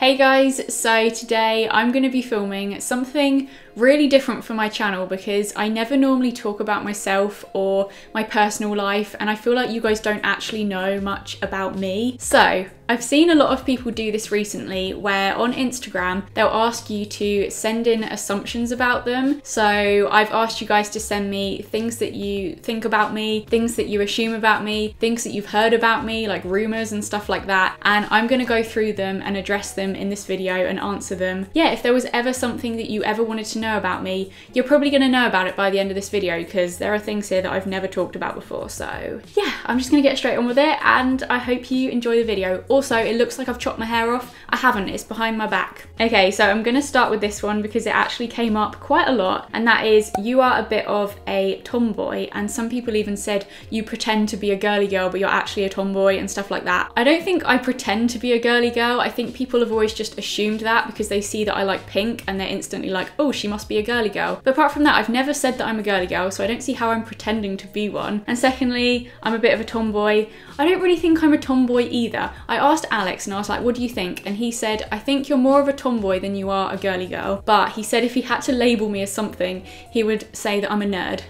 Hey guys, so today I'm going to be filming something really different for my channel because I never normally talk about myself or my personal life, and I feel like you guys don't actually know much about me. So I've seen a lot of people do this recently where on Instagram they'll ask you to send in assumptions about them. So I've asked you guys to send me things that you think about me, things that you assume about me, things that you've heard about me, like rumours and stuff like that, and I'm going to go through them and address them in this video and answer them. Yeah, if there was ever something that you ever wanted to know about me, you're probably going to know about it by the end of this video because there are things here that I've never talked about before. So yeah, I'm just going to get straight on with it and I hope you enjoy the video. Also, it looks like I've chopped my hair off. I haven't, it's behind my back. Okay, so I'm going to start with this one because it actually came up quite a lot, and that is, you are a bit of a tomboy, and some people even said you pretend to be a girly girl but you're actually a tomboy and stuff like that. I don't think I pretend to be a girly girl. I think people have always just assumed that because they see that I like pink and they're instantly like, oh, she must be a girly girl. But apart from that, I've never said that I'm a girly girl, so I don't see how I'm pretending to be one. And secondly, I'm a bit of a tomboy. I don't really think I'm a tomboy either. I asked Alex and I was like, what do you think? And he said, I think you're more of a tomboy than you are a girly girl. But he said if he had to label me as something, he would say that I'm a nerd.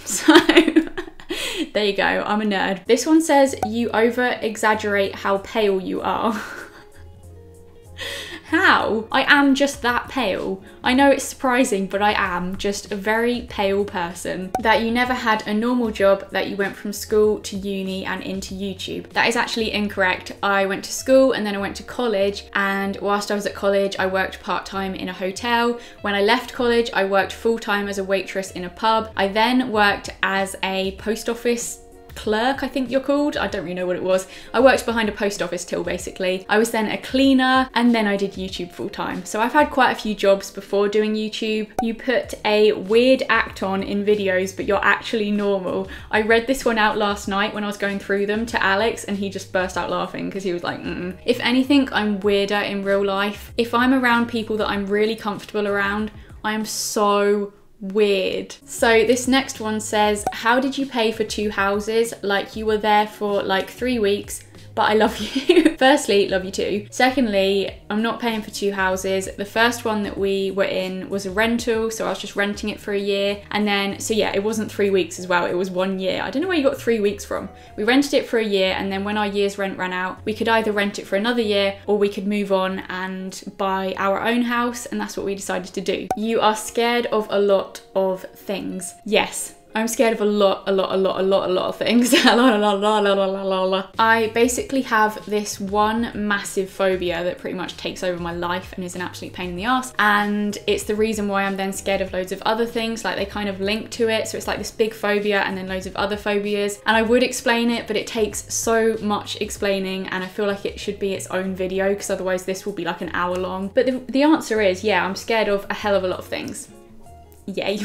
So there you go, I'm a nerd. This one says, you over-exaggerate how pale you are. How? I am just that pale. I know it's surprising, but I am just a very pale person. That you never had a normal job, that you went from school to uni and into YouTube. That is actually incorrect. I went to school and then I went to college, and whilst I was at college, I worked part-time in a hotel. When I left college, I worked full-time as a waitress in a pub. I then worked as a post office clerk, I think you're called. I don't really know what it was. I worked behind a post office till basically. I was then a cleaner and then I did YouTube full time. So I've had quite a few jobs before doing YouTube. You put a weird act on in videos, but you're actually normal. I read this one out last night when I was going through them to Alex and he just burst out laughing because he was like, If anything, I'm weirder in real life. If I'm around people that I'm really comfortable around, I am so weird. So this next one says, how did you pay for 2 houses? Like you were there for like 3 weeks, but I love you. Firstly, love you too. Secondly, I'm not paying for 2 houses. The first one that we were in was a rental, so I was just renting it for a year. And then, so yeah, it wasn't 3 weeks as well, it was 1 year. I don't know where you got 3 weeks from. We rented it for a year, and then when our year's rent ran out, we could either rent it for another year or we could move on and buy our own house, and that's what we decided to do. You are scared of a lot of things. Yes. I'm scared of a lot of things. I basically have this one massive phobia that pretty much takes over my life and is an absolute pain in the ass. And it's the reason why I'm then scared of loads of other things, like they kind of link to it. So it's like this big phobia and then loads of other phobias. And I would explain it, but it takes so much explaining and I feel like it should be its own video because otherwise this will be like an hour long. But the answer is, yeah, I'm scared of a hell of a lot of things. Yay.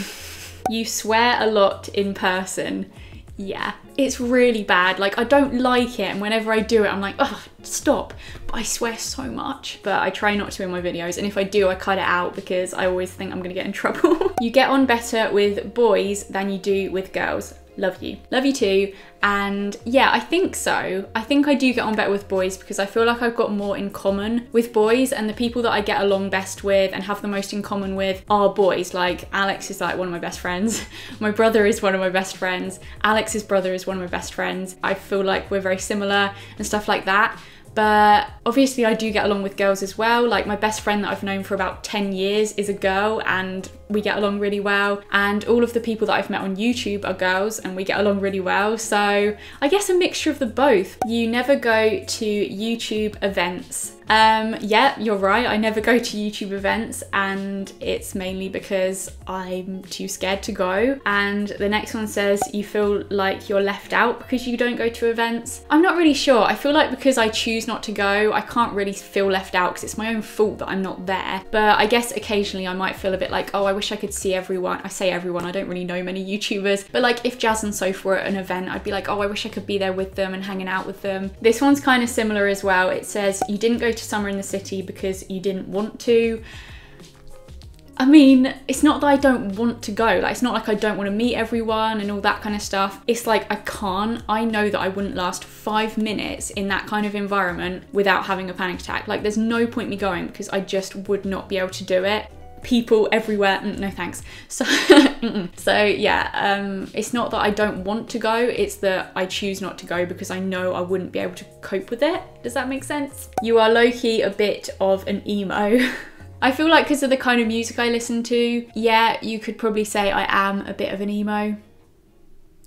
You swear a lot in person. Yeah, it's really bad. Like, I don't like it, and whenever I do it, I'm like, oh, stop. But I swear so much. But I try not to in my videos, and if I do, I cut it out because I always think I'm gonna get in trouble. You get on better with boys than you do with girls. Love you. Love you too. And yeah, I think so. I think I do get on better with boys because I feel like I've got more in common with boys, and the people that I get along best with and have the most in common with are boys. Like Alex is like one of my best friends. My brother is one of my best friends. Alex's brother is one of my best friends. I feel like we're very similar and stuff like that. But obviously I do get along with girls as well. Like my best friend that I've known for about 10 years is a girl and we get along really well. And all of the people that I've met on YouTube are girls and we get along really well. So I guess a mixture of the both. You never go to YouTube events. Yeah, you're right. I never go to YouTube events and it's mainly because I'm too scared to go. And the next one says, you feel like you're left out because you don't go to events. I'm not really sure. I feel like because I choose not to go, I can't really feel left out because it's my own fault that I'm not there. But I guess occasionally I might feel a bit like, oh, I wish I could see everyone. I say everyone, I don't really know many YouTubers, but like if Jazz and Soph were at an event, I'd be like, oh, I wish I could be there with them and hanging out with them. This one's kind of similar as well. It says, you didn't go to Summer in the City because you didn't want to. I mean, it's not that I don't want to go. Like, it's not like I don't want to meet everyone and all that kind of stuff. It's like I can't. I know that I wouldn't last 5 minutes in that kind of environment without having a panic attack. Like, there's no point me going because I just would not be able to do it. People everywhere, no thanks. So, so yeah, it's not that I don't want to go, it's that I choose not to go because I know I wouldn't be able to cope with it. Does that make sense? You are low-key a bit of an emo. I feel like because of the kind of music I listen to, yeah, you could probably say I am a bit of an emo.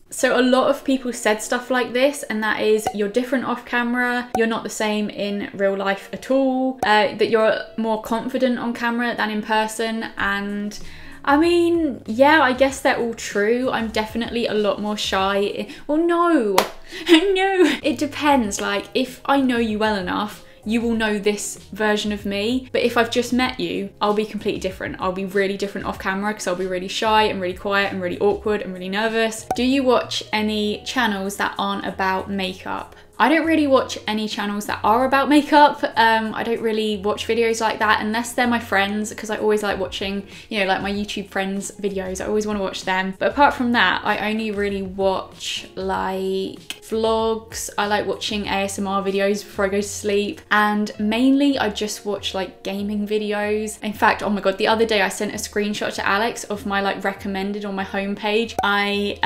So a lot of people said stuff like this, and that is, you're different off camera, you're not the same in real life at all, that you're more confident on camera than in person. And I mean, yeah, I guess they're all true. I'm definitely a lot more shy. Well, no, it depends. Like, if I know you well enough, you will know this version of me. But if I've just met you, I'll be completely different. I'll be really different off camera because I'll be really shy and really quiet and really awkward and really nervous. Do you watch any channels that aren't about makeup? I don't really watch any channels that are about makeup. I don't really watch videos like that unless they're my friends, because I always like watching, you know, like my YouTube friends videos. I always want to watch them. But apart from that, I only really watch like vlogs. I like watching ASMR videos before I go to sleep. And mainly I just watch like gaming videos. In fact, oh my God, the other day I sent a screenshot to Alex of my like recommended on my homepage. I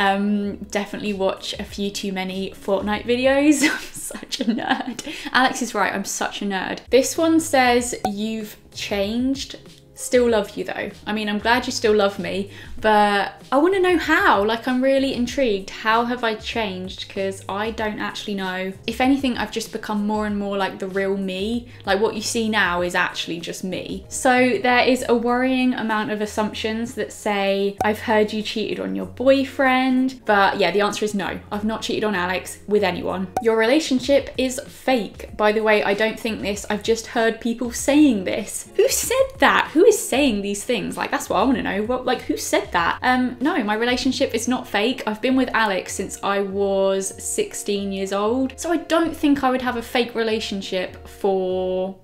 definitely watch a few too many Fortnite videos. I'm such a nerd. Alex is right, I'm such a nerd. This one says, you've changed. Still love you though. I mean, I'm glad you still love me, but I want to know how. Like, I'm really intrigued. How have I changed? Because I don't actually know. If anything, I've just become more and more like the real me. Like, what you see now is actually just me. So there is a worrying amount of assumptions that say, I've heard you cheated on your boyfriend. But yeah, the answer is no. I've not cheated on Alex with anyone. Your relationship is fake. By the way, I don't think this. I've just heard people saying this. Who said that? Who is saying these things? Like, that's what I want to know. What, like, who said that? No, my relationship is not fake. I've been with Alex since I was 16 years old, so I don't think I would have a fake relationship for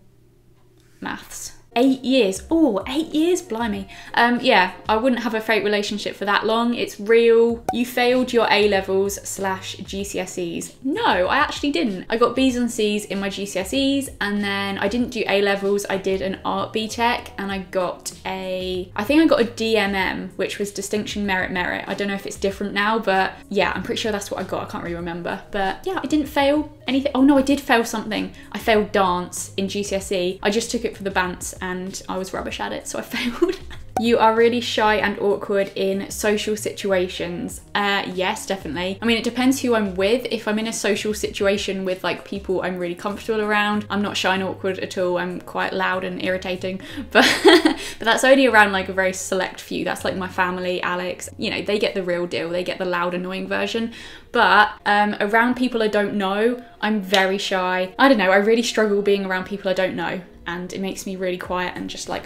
maths. 8 years. Oh, 8 years? Blimey. Yeah, I wouldn't have a fake relationship for that long. It's real. You failed your A-levels / GCSEs. No, I actually didn't. I got B's and C's in my GCSEs, and then I didn't do A-levels. I did an art BTEC, and I think I got a DMM, which was Distinction Merit Merit. I don't know if it's different now, but yeah, I'm pretty sure that's what I got. I can't really remember. But yeah, I didn't fail anything. Oh no, I did fail something. I failed dance in GCSE. I just took it for the bants and I was rubbish at it, so I failed. You are really shy and awkward in social situations. Yes, definitely. I mean, it depends who I'm with. If I'm in a social situation with like people I'm really comfortable around, I'm not shy and awkward at all. I'm quite loud and irritating, but but that's only around like a very select few. That's like my family, Alex, you know, they get the real deal. They get the loud, annoying version. But around people I don't know, I'm very shy. I don't know, I really struggle being around people I don't know, and it makes me really quiet and just like,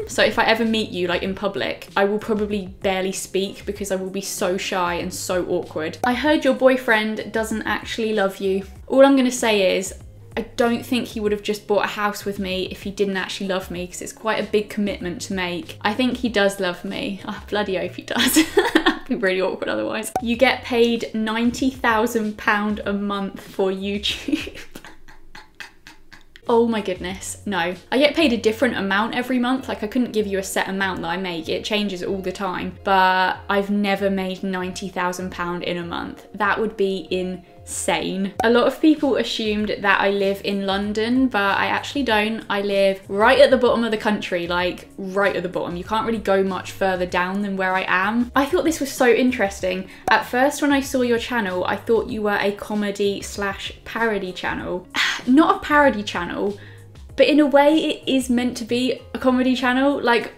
So if I ever meet you like in public, I will probably barely speak because I will be so shy and so awkward. I heard your boyfriend doesn't actually love you. All I'm gonna say is, I don't think he would have just bought a house with me if he didn't actually love me, because it's quite a big commitment to make. I think he does love me. I bloody hope he does. It'd be really awkward otherwise. You get paid £90,000 a month for YouTube. Oh my goodness, no. I get paid a different amount every month. Like, I couldn't give you a set amount that I make. It changes all the time. But I've never made £90,000 in a month. That would be insane. A lot of people assumed that I live in London, but I actually don't. I live right at the bottom of the country, like right at the bottom. You can't really go much further down than where I am. I thought this was so interesting. At first, when I saw your channel, I thought you were a comedy / parody channel. Not a parody channel, but in a way it is meant to be a comedy channel. Like,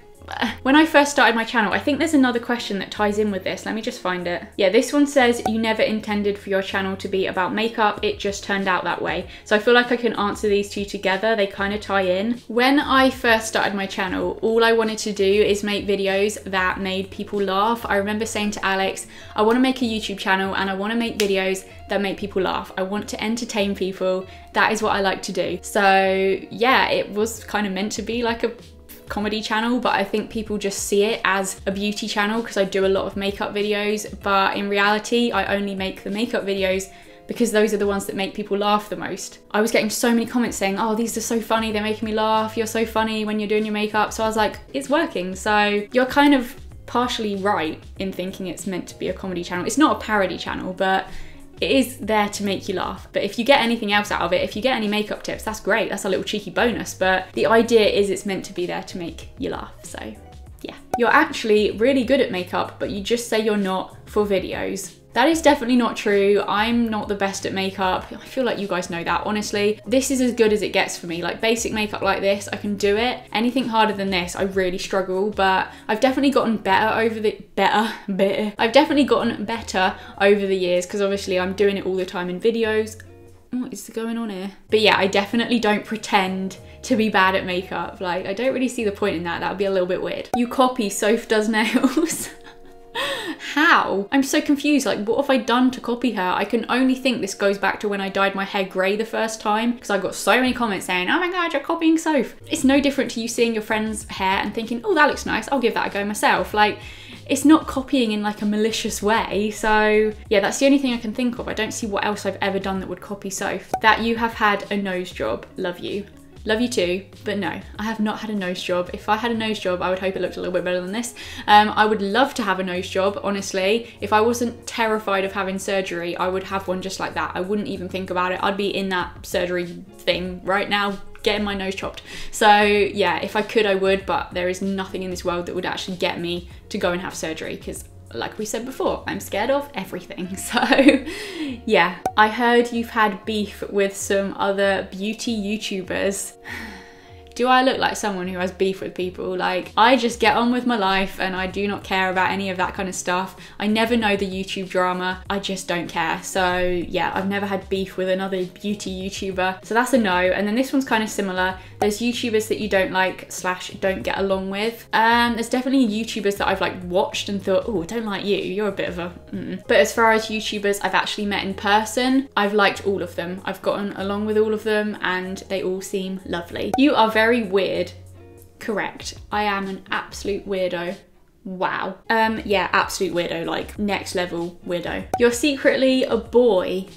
when I first started my channel, I think there's another question that ties in with this. Let me just find it. Yeah, this one says, you never intended for your channel to be about makeup, it just turned out that way. So I feel like I can answer these two together. They kind of tie in. When I first started my channel, all I wanted to do is make videos that made people laugh. I remember saying to Alex, I want to make a YouTube channel and I want to make videos that make people laugh. I want to entertain people. That is what I like to do. So yeah, it was kind of meant to be like a comedy channel, but I think people just see it as a beauty channel because I do a lot of makeup videos, but in reality, I only make the makeup videos because those are the ones that make people laugh the most. I was getting so many comments saying, oh, these are so funny, they're making me laugh, you're so funny when you're doing your makeup. So I was like, it's working. So you're kind of partially right in thinking it's meant to be a comedy channel. It's not a parody channel, but it is there to make you laugh. But if you get anything else out of it, if you get any makeup tips, that's great. That's a little cheeky bonus. But the idea is it's meant to be there to make you laugh. So yeah. You're actually really good at makeup, but you just say you're not for videos. That is definitely not true. I'm not the best at makeup. I feel like you guys know that, honestly. This is as good as it gets for me. Like basic makeup like this, I can do it. Anything harder than this, I really struggle, but I've definitely gotten better over the, I've definitely gotten better over the years because obviously I'm doing it all the time in videos. What is going on here? But yeah, I definitely don't pretend to be bad at makeup. Like, I don't really see the point in that. That would be a little bit weird. You copy Soph does nails. How? I'm so confused. Like, what have I done to copy her? I can only think this goes back to when I dyed my hair grey the first time because I got so many comments saying, oh my god, you're copying Soph. It's no different to you seeing your friend's hair and thinking, oh, that looks nice, I'll give that a go myself. Like, it's not copying in like a malicious way. So yeah, that's the only thing I can think of. I don't see what else I've ever done that would copy Soph. That you have had a nose job. Love you. Love you too, but no, I have not had a nose job. If I had a nose job, I would hope it looked a little bit better than this. I would love to have a nose job, honestly. If I wasn't terrified of having surgery, I would have one just like that. I wouldn't even think about it. I'd be in that surgery thing right now, getting my nose chopped. So yeah, if I could, I would, but there is nothing in this world that would actually get me to go and have surgery because, like we said before, I'm scared of everything. So yeah, I heard you've had beef with some other beauty YouTubers. Do I look like someone who has beef with people? Like, I just get on with my life and I do not care about any of that kind of stuff. I never know the YouTube drama. I just don't care. So yeah, I've never had beef with another beauty YouTuber. So that's a no. And then this one's kind of similar. There's YouTubers that you don't like / don't get along with. There's definitely YouTubers that I've like watched and thought, oh, I don't like you. You're a bit of a But as far as YouTubers I've actually met in person, I've liked all of them. I've gotten along with all of them and they all seem lovely. You are very weird. Correct. I am an absolute weirdo. Wow. Yeah, absolute weirdo, like next level weirdo. You're secretly a boy.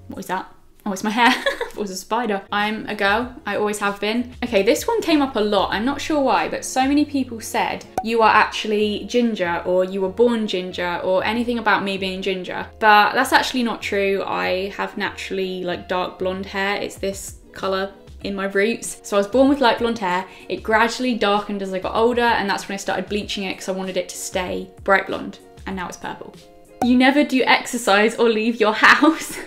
What is that? Oh, it's my hair. It was a spider. I'm a girl. I always have been. Okay, this one came up a lot. I'm not sure why, but so many people said you are actually ginger or you were born ginger or anything about me being ginger. But that's actually not true. I have naturally like dark blonde hair. It's this color in my roots. So I was born with light blonde hair. It gradually darkened as I got older, and that's when I started bleaching it because I wanted it to stay bright blonde, and now it's purple. You never do exercise or leave your house.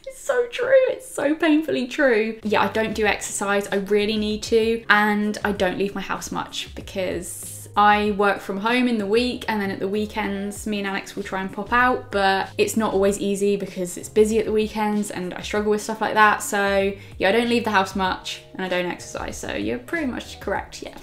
It's so true. It's so painfully true. Yeah, I don't do exercise. I really need to, and I don't leave my house much because I work from home in the week, and then at the weekends me and Alex will try and pop out, but it's not always easy because it's busy at the weekends and I struggle with stuff like that. So yeah, I don't leave the house much and I don't exercise. So you're pretty much correct, yeah.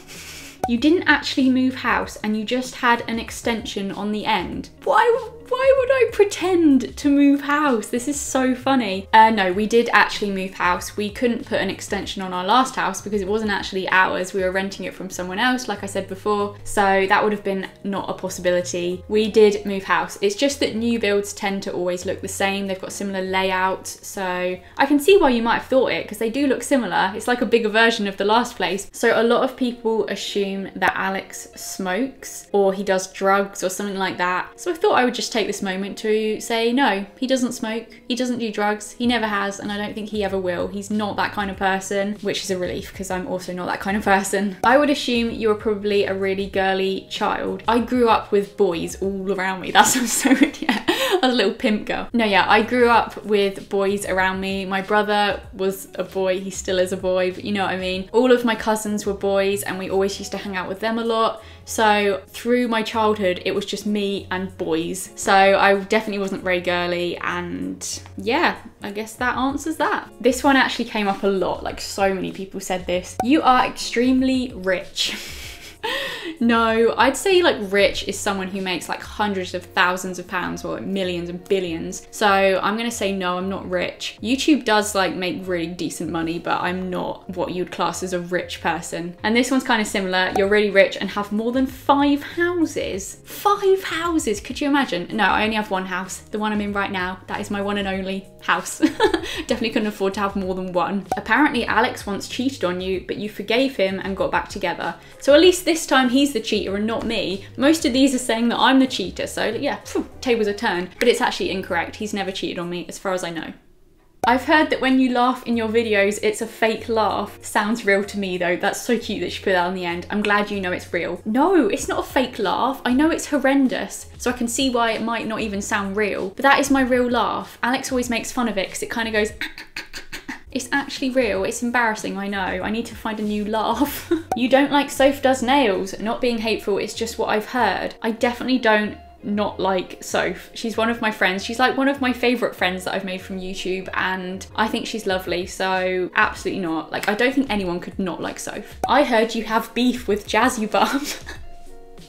You didn't actually move house and you just had an extension on the end. Why would I pretend to move house? This is so funny. No, we did actually move house. We couldn't put an extension on our last house because it wasn't actually ours. We were renting it from someone else, like I said before. So that would have been not a possibility. We did move house. It's just that new builds tend to always look the same. They've got similar layouts. So I can see why you might have thought it because they do look similar. It's like a bigger version of the last place. So a lot of people assume that Alex smokes or he does drugs or something like that. So I thought I would just take this moment to say no, he doesn't smoke, he doesn't do drugs, he never has, and I don't think he ever will. He's not that kind of person, which is a relief because I'm also not that kind of person. I would assume you were probably a really girly child. I grew up with boys all around me. That sounds so weird, yeah. I was a little pimp girl. No, yeah, I grew up with boys around me. My brother was a boy, he still is a boy, but you know what I mean. All of my cousins were boys and we always used to hang out with them a lot. So through my childhood, it was just me and boys. So I definitely wasn't very girly, and yeah, I guess that answers that. This one actually came up a lot, like so many people said this. You are extremely rich. No, I'd say like rich is someone who makes like hundreds of thousands of pounds or millions and billions. So I'm gonna say no, I'm not rich. YouTube does like make really decent money, but I'm not what you'd class as a rich person. And this one's kind of similar. You're really rich and have more than 5 houses. 5 houses, could you imagine? No, I only have 1 house, the one I'm in right now. That is my one and only house. Definitely couldn't afford to have more than one. Apparently Alex once cheated on you, but you forgave him and got back together. So at least this time he's the cheater and not me. Most of these are saying that I'm the cheater, so yeah, phew, tables are turned. But it's actually incorrect. He's never cheated on me as far as I know. I've heard that when you laugh in your videos, it's a fake laugh. Sounds real to me though. That's so cute that she put that on the end. I'm glad you know it's real. No, it's not a fake laugh. I know it's horrendous, so I can see why it might not even sound real. But that is my real laugh. Alex always makes fun of it because it kind of goes... It's actually real. It's embarrassing, I know. I need to find a new laugh. You don't like Soph does nails. Not being hateful, it's just what I've heard. I definitely don't not like Soph. She's one of my friends. She's like one of my favourite friends that I've made from YouTube, and I think she's lovely, so absolutely not. Like, I don't think anyone could not like Soph. I heard you have beef with Jazzy Bum.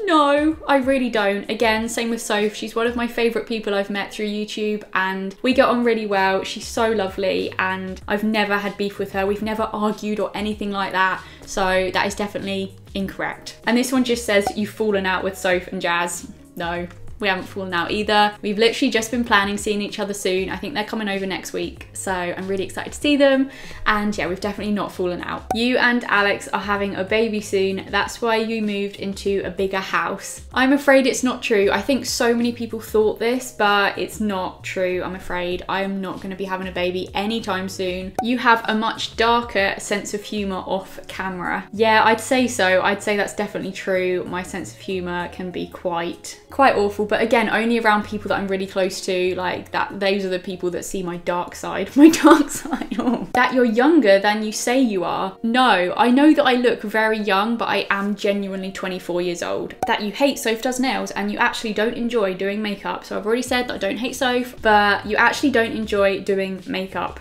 No, I really don't. Again, same with Soph. She's one of my favourite people I've met through YouTube, and we get on really well. She's so lovely, and I've never had beef with her. We've never argued or anything like that. So that is definitely incorrect. And this one just says you've fallen out with Soph and Jazz. No, we haven't fallen out either. We've literally just been planning seeing each other soon. I think they're coming over next week, so I'm really excited to see them. And yeah, we've definitely not fallen out. You and Alex are having a baby soon. That's why you moved into a bigger house. I'm afraid it's not true. I think so many people thought this, but it's not true, I'm afraid. I am not going to be having a baby anytime soon. You have a much darker sense of humour off camera. Yeah, I'd say so. I'd say that's definitely true. My sense of humour can be quite awful. But again, only around people that I'm really close to, like that. Those are the people that see my dark side. My dark side. Oh. That you're younger than you say you are. No, I know that I look very young, but I am genuinely 24 years old. That you hate Soph does nails and you actually don't enjoy doing makeup. So I've already said that I don't hate Soph, but you actually don't enjoy doing makeup.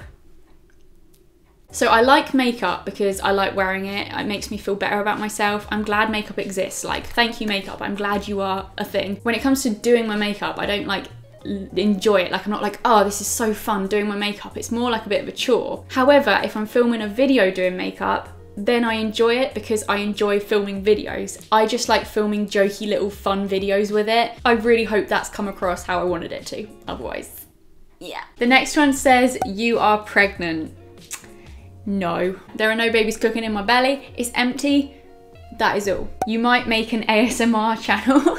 So I like makeup because I like wearing it. It makes me feel better about myself. I'm glad makeup exists. Like, thank you makeup. I'm glad you are a thing. When it comes to doing my makeup, I don't like enjoy it. Like, I'm not like, oh, this is so fun doing my makeup. It's more like a bit of a chore. However, if I'm filming a video doing makeup, then I enjoy it because I enjoy filming videos. I just like filming jokey little fun videos with it. I really hope that's come across how I wanted it to. Otherwise, yeah. The next one says, you are pregnant. No, there are no babies cooking in my belly. It's empty. That is all. You might make an ASMR channel.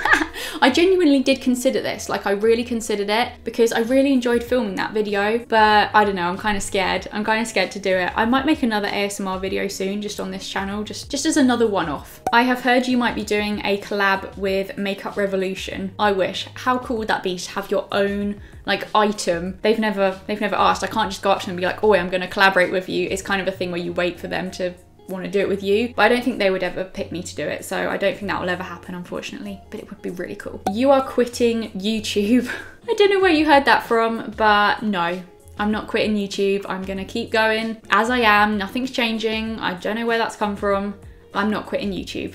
I genuinely did consider this. Like, I really considered it because I really enjoyed filming that video, but I don't know, I'm kind of scared. I'm kind of scared to do it. I might make another ASMR video soon, just on this channel, just as another one-off. I have heard you might be doing a collab with Makeup Revolution. I wish. How cool would that be to have your own like item? They've never asked. I can't just go up to them and be like, oh, I'm going to collaborate with you. It's kind of a thing where you wait for them to want to do it with you, but I don't think they would ever pick me to do it, so I don't think that will ever happen, unfortunately, but it would be really cool. You are quitting YouTube. I don't know where you heard that from, but no, I'm not quitting YouTube. I'm gonna keep going as I am. Nothing's changing. I don't know where that's come from. I'm not quitting YouTube.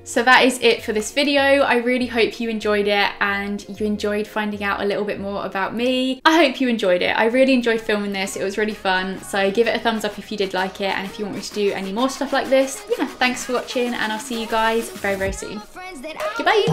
So that is it for this video. I really hope you enjoyed it and you enjoyed finding out a little bit more about me. I hope you enjoyed it. I really enjoyed filming this. It was really fun. So give it a thumbs up if you did like it, and if you want me to do any more stuff like this. Yeah, thanks for watching, and I'll see you guys very, very soon. Goodbye.